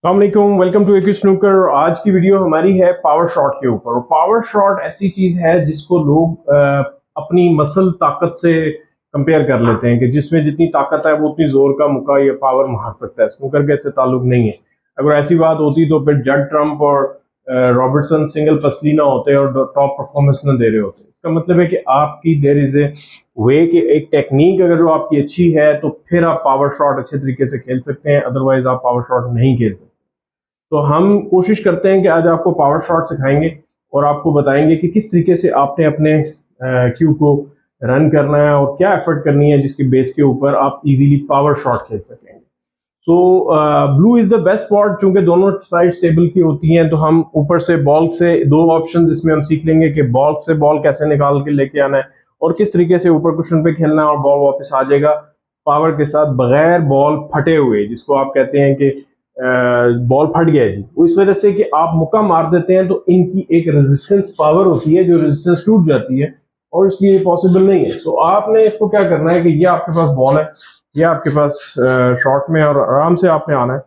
अस्सलामुअलैकुम, welcome to एक snooker. आज की वीडियो हमारी है पावर शॉट के ऊपर। और पावर शॉट ऐसी चीज है जिसको लोग अपनी मसल ताकत से कंपेयर कर लेते हैं कि जिसमें जितनी ताकत है वो उतनी जोर का मुक्का या पावर मार सकता है। स्नूकर के ऐसे ताल्लुक नहीं है। अगर ऐसी बात होती तो फिर जड ट्रम्प और रॉबर्टसन सिंगल पसली ना होते और टॉप परफॉर्मेंस ना दे रहे होते। इसका मतलब है कि आपकी देर इज ए वे कि एक टेक्निक अगर जो आपकी अच्छी है तो फिर आप पावर शॉट अच्छे तरीके से खेल सकते हैं, अदरवाइज आप पावर शॉट नहीं खेल सकते। तो हम कोशिश करते हैं कि आज आपको पावर शॉट सिखाएंगे और आपको बताएंगे कि किस तरीके से आपने अपने क्यू को रन करना है और क्या एफर्ट करनी है जिसके बेस के ऊपर आप इजीली पावर शॉट खेल सकेंगे। सो blue is the best spot. चूंकि दोनों साइड स्टेबल की होती हैं तो हम ऊपर से बॉल से दो ऑप्शन इसमें हम सीख लेंगे कि बॉल से बॉल कैसे निकाल के लेके आना है और किस तरीके से ऊपर कुशन पे खेलना है और बॉल वापस आ जाएगा पावर के साथ बगैर बॉल फटे हुए, जिसको आप कहते हैं कि बॉल फट गया जी। वो इस वजह से कि आप मुक्का मार देते हैं तो इनकी एक रेजिस्टेंस पावर होती है जो रेजिस्टेंस टूट जाती है और इसलिए ये पॉसिबल नहीं है। सो आपने इसको क्या करना है कि ये आपके पास बॉल है, ये आपके पास शॉट में, और आराम से आपने आना है।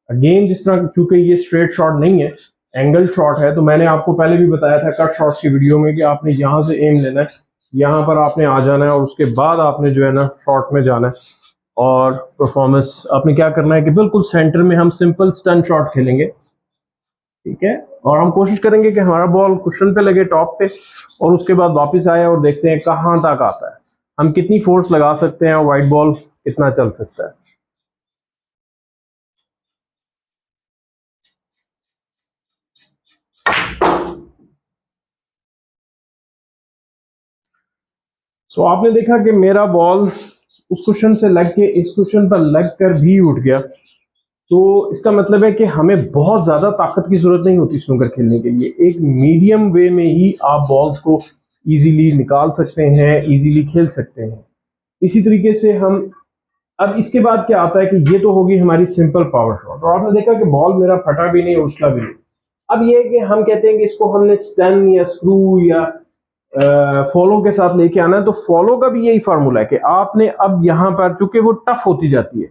अगेन जिस तरह क्योंकि ये स्ट्रेट शॉट नहीं है, एंगल शॉट है, तो मैंने आपको पहले भी बताया था कट शॉट्स की वीडियो में कि आपने यहाँ से एम लेना है, यहाँ पर आपने आ जाना है और उसके बाद आपने जो है ना शॉट में जाना है। और परफॉर्मेंस आपने क्या करना है कि बिल्कुल सेंटर में हम सिंपल स्टन शॉट खेलेंगे, ठीक है। और हम कोशिश करेंगे कि हमारा बॉल कुशन पे लगे टॉप पे और उसके बाद वापस आए और देखते हैं कहाँ तक आता है, हम कितनी फोर्स लगा सकते हैं और वाइट बॉल कितना चल सकता है। सो आपने देखा कि मेरा बॉल उस कुशन से लग के इस कुशन पर लग कर भी उठ गया। तो इसका मतलब है कि हमें बहुत ज्यादा ताकत की जरूरत नहीं होती स्नूकर खेलने के लिए। एक मीडियम वे में ही आप बॉल्स को इजीली निकाल सकते हैं, इजीली खेल सकते हैं। इसी तरीके से हम अब इसके बाद क्या आता है कि ये तो होगी हमारी सिंपल पावर शॉट और आपने देखा कि बॉल मेरा फटा भी नहीं, उछला भी नहीं। अब ये है कि हम कहते हैं कि इसको हमने स्टन या स्क्रू या फॉलो के साथ लेके आना है। तो फॉलो का भी यही फार्मूला है कि आपने अब यहां पर, चूंकि वो टफ होती जाती है।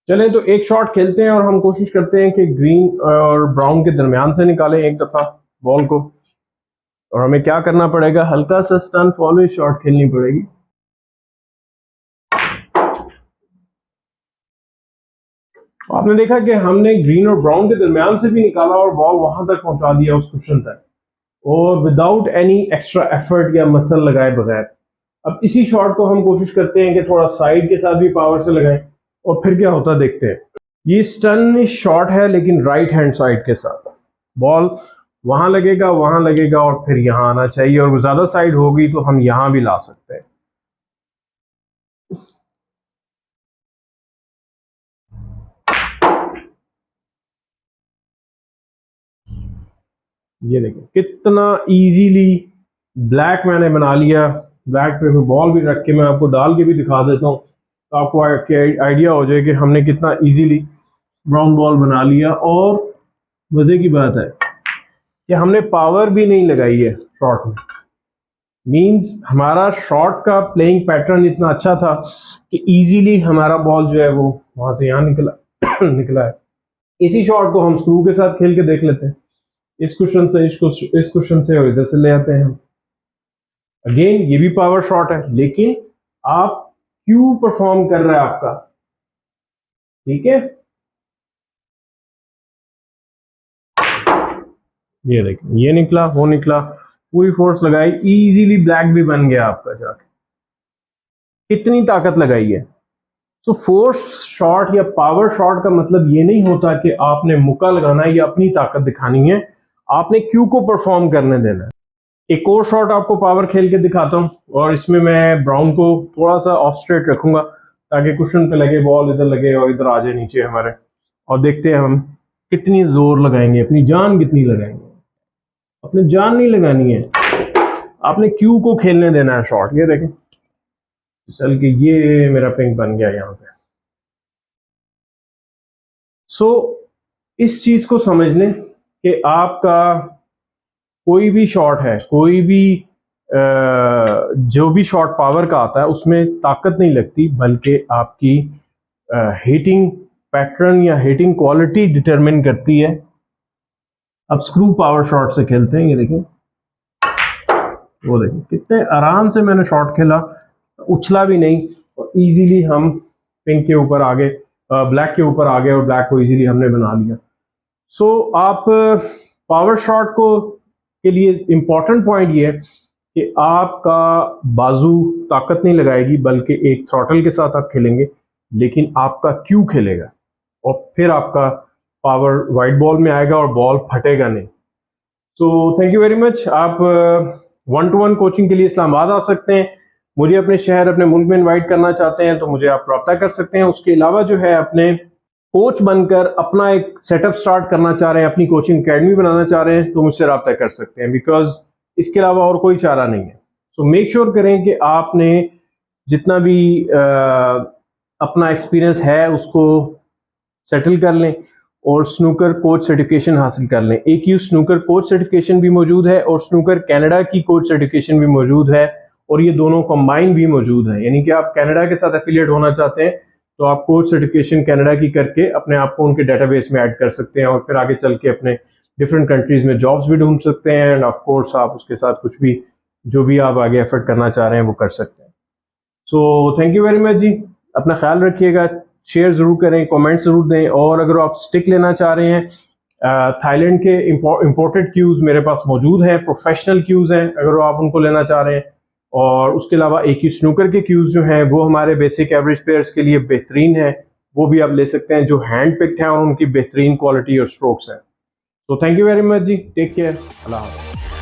चलें तो एक शॉट खेलते हैं और हम कोशिश करते हैं कि ग्रीन और ब्राउन के दरमियान से निकालें एक दफा बॉल को। और हमें क्या करना पड़ेगा, हल्का सा स्टन फॉलो शॉट खेलनी पड़ेगी। आपने देखा कि हमने ग्रीन और ब्राउन के दरमियान से भी निकाला और बॉल वहां तक पहुंचा दिया उस कुशन तक, और विदाउट एनी एक्स्ट्रा एफर्ट या मसल लगाए बगैर। अब इसी शॉट को हम कोशिश करते हैं कि थोड़ा साइड के साथ भी पावर से लगाएं और फिर क्या होता देखते हैं। ये स्टन शॉट है लेकिन राइट हैंड साइड के साथ। बॉल वहां लगेगा और फिर यहां आना चाहिए, और ज्यादा साइड होगी तो हम यहां भी ला सकते हैं। ये देखिए कितना इजीली ब्लैक मैंने बना लिया। ब्लैक पे बॉल भी रख के मैं आपको डाल के भी दिखा देता हूँ तो आपको आइडिया हो जाए कि हमने कितना इजीली ब्राउन बॉल बना लिया। और मजे की बात है कि हमने पावर भी नहीं लगाई है शॉट में। मींस हमारा शॉट का प्लेइंग पैटर्न इतना अच्छा था कि इजीली हमारा बॉल जो है वो वहां से यहाँ निकला निकला है। इसी शॉट को हम स्क्रू के साथ खेल के देख लेते हैं। इस क्वेश्चन से इस क्वेश्चन से और इधर से ले आते हैं हम। अगेन ये भी पावर शॉट है लेकिन आप क्यों परफॉर्म कर रहा है आपका, ठीक है। ये देखिए ये निकला वो निकला, पूरी फोर्स लगाई, इजीली ब्लैक भी बन गया आपका जाके। कितनी ताकत लगाई है। तो फोर्स शॉट या पावर शॉट का मतलब ये नहीं होता कि आपने मुक्का लगाना है या अपनी ताकत दिखानी है, आपने क्यू को परफॉर्म करने देना है। एक और शॉट आपको पावर खेल के दिखाता हूँ, और इसमें मैं ब्राउन को थोड़ा सा ऑफ स्ट्रेट रखूंगा ताकि कुशन पे लगे, बॉल इधर लगे और इधर आ जाए नीचे हमारे। और देखते हैं हम कितनी जोर लगाएंगे, अपनी जान कितनी लगाएंगे। अपनी जान नहीं लगानी है, आपने क्यू को खेलने देना है शॉट। ये देखें चल के ये मेरा पिंक बन गया यहाँ पे। सो इस चीज को समझ लें कि आपका कोई भी शॉट है, कोई भी जो भी शॉट पावर का आता है उसमें ताकत नहीं लगती, बल्कि आपकी हिटिंग पैटर्न या हिटिंग क्वालिटी डिटरमिन करती है। अब स्क्रू पावर शॉट से खेलते हैं, ये देखें, वो देखें कितने आराम से मैंने शॉट खेला, उछला भी नहीं और इजीली हम पिंक के ऊपर आगे, ब्लैक के ऊपर आगे और ब्लैक को इजीली हमने बना लिया। सो आप पावर शॉट को के लिए इम्पॉर्टेंट पॉइंट ये है कि आपका बाजू ताकत नहीं लगाएगी, बल्कि एक थ्रॉटल के साथ आप खेलेंगे, लेकिन आपका क्यू खेलेगा और फिर आपका पावर वाइट बॉल में आएगा और बॉल फटेगा नहीं। सो थैंक यू वेरी मच। आप 1-to-1 कोचिंग के लिए इस्लामाबाद आ सकते हैं। मुझे अपने शहर, अपने मुल्क में इनवाइट करना चाहते हैं तो मुझे आप रब्ता कर सकते हैं। उसके अलावा जो है, अपने कोच बनकर अपना एक सेटअप स्टार्ट करना चाह रहे हैं, अपनी कोचिंग अकेडमी बनाना चाह रहे हैं, तो मुझसे रब्ता कर सकते हैं, बिकॉज इसके अलावा और कोई चारा नहीं है। सो मेक श्योर करें कि आपने जितना भी अपना एक्सपीरियंस है उसको सेटल कर लें और स्नूकर कोच सर्टिफिकेशन हासिल कर लें। AQ स्नूकर कोच सर्टिफिकेशन भी मौजूद है और स्नूकर कनाडा की कोच सर्टिफिकेशन भी मौजूद है, और ये दोनों कंबाइन भी मौजूद है। यानी कि आप कनाडा के साथ एफिलिएट होना चाहते हैं तो आप कोच सर्टिफिकेशन कनाडा की करके अपने आप को उनके डेटाबेस में ऐड कर सकते हैं और फिर आगे चल के अपने डिफरेंट कंट्रीज में जॉब्स भी ढूंढ सकते हैं, एंड ऑफ कोर्स आप उसके साथ कुछ भी जो भी आप आगे एफर्ट करना चाह रहे हैं वो कर सकते हैं। So thank you very much ji, अपना ख्याल रखिएगा, शेयर ज़रूर करें, कमेंट ज़रूर दें, और अगर आप स्टिक लेना चाह रहे हैं, थाईलैंड के इम्पोर्टेड क्यूज़ मेरे पास मौजूद हैं, प्रोफेशनल क्यूज़ हैं अगर आप उनको लेना चाह रहे हैं, और उसके अलावा AQ स्नूकर के क्यूज़ जो हैं वो हमारे बेसिक एवरेज प्लेयर्स के लिए बेहतरीन है, वो भी आप ले सकते हैं, जो हैंड पिक्ड हैं और उनकी बेहतरीन क्वालिटी और स्ट्रोक्स हैं। तो thank you very much ji, take care, अल्लाह हाफ़िज़।